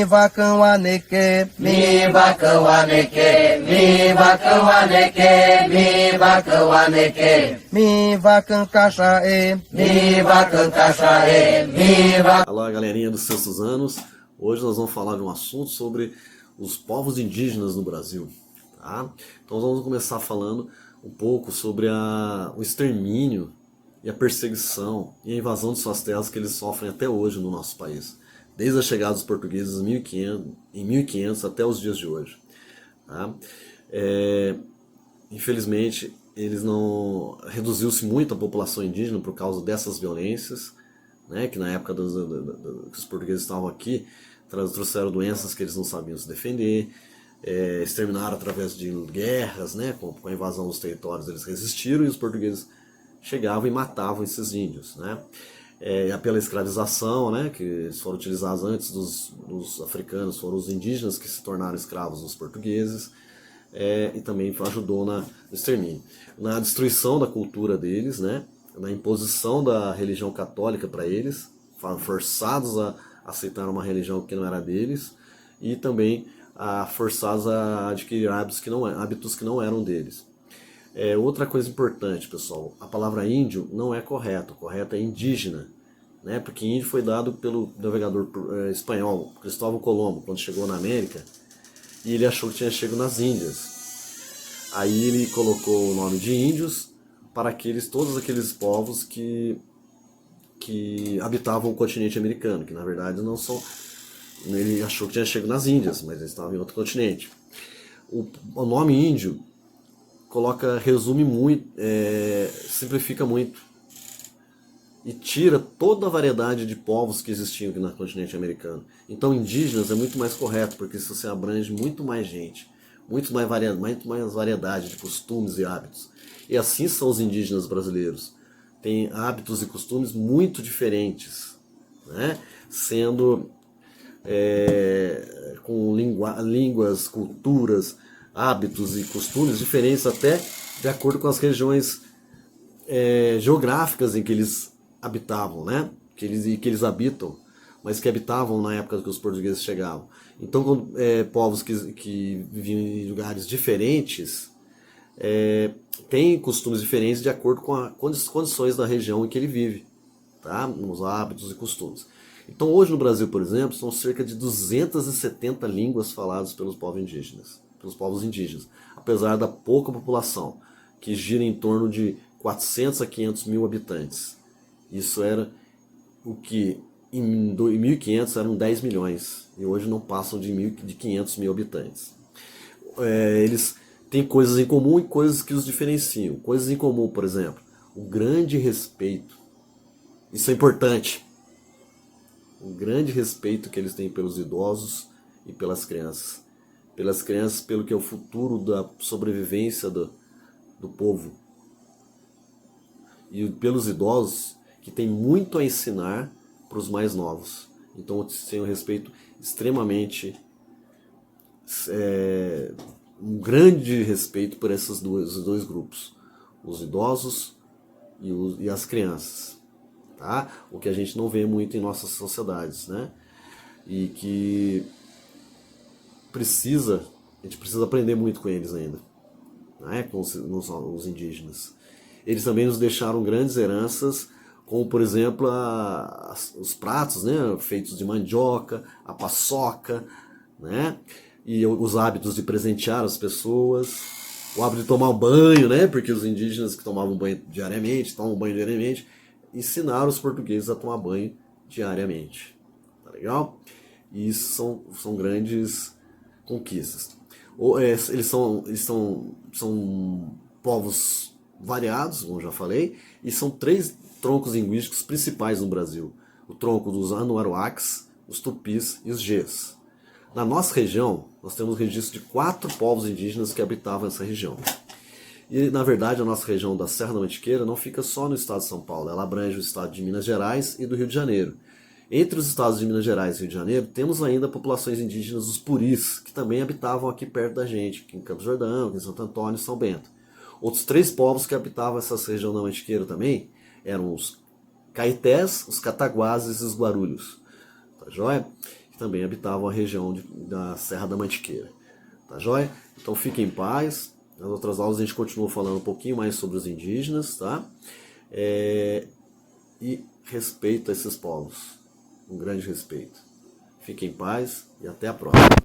vacão aneque, mi vacão aneque, mi vacão aneque, mi vacão aneque, mi vacão cachaê, mi vacão cachaê, mi vacão. Olá, galerinha dos Sextos Anos. Hoje nós vamos falar de um assunto sobre os povos indígenas no Brasil. Tá? Então vamos começar falando um pouco sobre o extermínio e a perseguição e a invasão de suas terras que eles sofrem até hoje no nosso país. Desde a chegada dos portugueses em 1500 até os dias de hoje. Tá? Infelizmente, eles não reduziu-se muito a população indígena por causa dessas violências, né, que na época que os portugueses estavam aqui, trouxeram doenças que eles não sabiam se defender, exterminaram através de guerras, né, com a invasão dos territórios eles resistiram e os portugueses chegavam e matavam esses índios, né. Pela escravização, né, que eles foram utilizados antes dos africanos, foram os indígenas que se tornaram escravos dos portugueses, e também ajudou no extermínio. Na destruição da cultura deles, né, na imposição da religião católica para eles, forçados a aceitar uma religião que não era deles, e também forçados a adquirir hábitos que não eram deles. Outra coisa importante, pessoal, a palavra índio não é correta, o correto é indígena, né, porque índio foi dado pelo navegador espanhol, Cristóvão Colombo, quando chegou na América, e ele achou que tinha chegado nas Índias. Aí ele colocou o nome de índios para todos aqueles povos que habitavam o continente americano, que na verdade não são. Ele achou que tinha chegado nas Índias, mas eles estavam em outro continente. O nome índio resume muito, simplifica muito e tira toda a variedade de povos que existiam aqui no continente americano. Então indígenas é muito mais correto, porque isso se abrange muito mais gente, muito mais variedade de costumes e hábitos. E assim são os indígenas brasileiros. Têm hábitos e costumes muito diferentes, né? Sendo com línguas, culturas, hábitos e costumes diferentes até de acordo com as regiões geográficas em que eles habitavam, né? Que eles habitam, mas que habitavam na época que os portugueses chegavam. Então, povos que viviam em lugares diferentes têm costumes diferentes de acordo com as condições da região em que ele vive, tá? Os hábitos e costumes. Então, hoje no Brasil, por exemplo, são cerca de 270 línguas faladas pelos povos indígenas, apesar da pouca população, que gira em torno de 400 a 500 mil habitantes. Isso era o que em 1500 eram 10 milhões e hoje não passam de 500 mil habitantes. Eles têm coisas em comum e coisas que os diferenciam. Coisas em comum, por exemplo, o grande respeito. Isso é importante. O grande respeito que eles têm pelos idosos e pelas crianças. Pelas crianças, pelo que é o futuro da sobrevivência do povo. E pelos idosos, que tem muito a ensinar para os mais novos. Então eu tenho um respeito extremamente, um grande respeito por esses dois grupos, os idosos e as crianças, tá? O que a gente não vê muito em nossas sociedades, né? E que a gente precisa aprender muito com eles ainda, né? Com os indígenas. Eles também nos deixaram grandes heranças, como por exemplo os pratos, né, feitos de mandioca, a paçoca, né, e os hábitos de presentear as pessoas, o hábito de tomar banho, né, porque os indígenas que tomam banho diariamente, ensinaram os portugueses a tomar banho diariamente. Tá legal? E isso são grandes conquistas. Eles são povos variados, como eu já falei, e são 3 troncos linguísticos principais no Brasil: o tronco dos Anuaruacs, os Tupis e os Gês. Na nossa região, nós temos registro de 4 povos indígenas que habitavam essa região. E, na verdade, a nossa região da Serra da Mantiqueira não fica só no estado de São Paulo, ela abrange o estado de Minas Gerais e do Rio de Janeiro. Entre os estados de Minas Gerais e Rio de Janeiro, temos ainda populações indígenas dos Puris, que também habitavam aqui perto da gente, aqui em Campos do Jordão, aqui em Santo Antônio e São Bento. Outros 3 povos que habitavam essa região da Mantiqueira também eram os Caetés, os Cataguases e os Guarulhos. Tá joia? que também habitavam a região da Serra da Mantiqueira. Tá joia? Então fiquem em paz. Nas outras aulas a gente continua falando um pouquinho mais sobre os indígenas, tá? E respeito a esses povos. Um grande respeito. Fiquem em paz e até a próxima.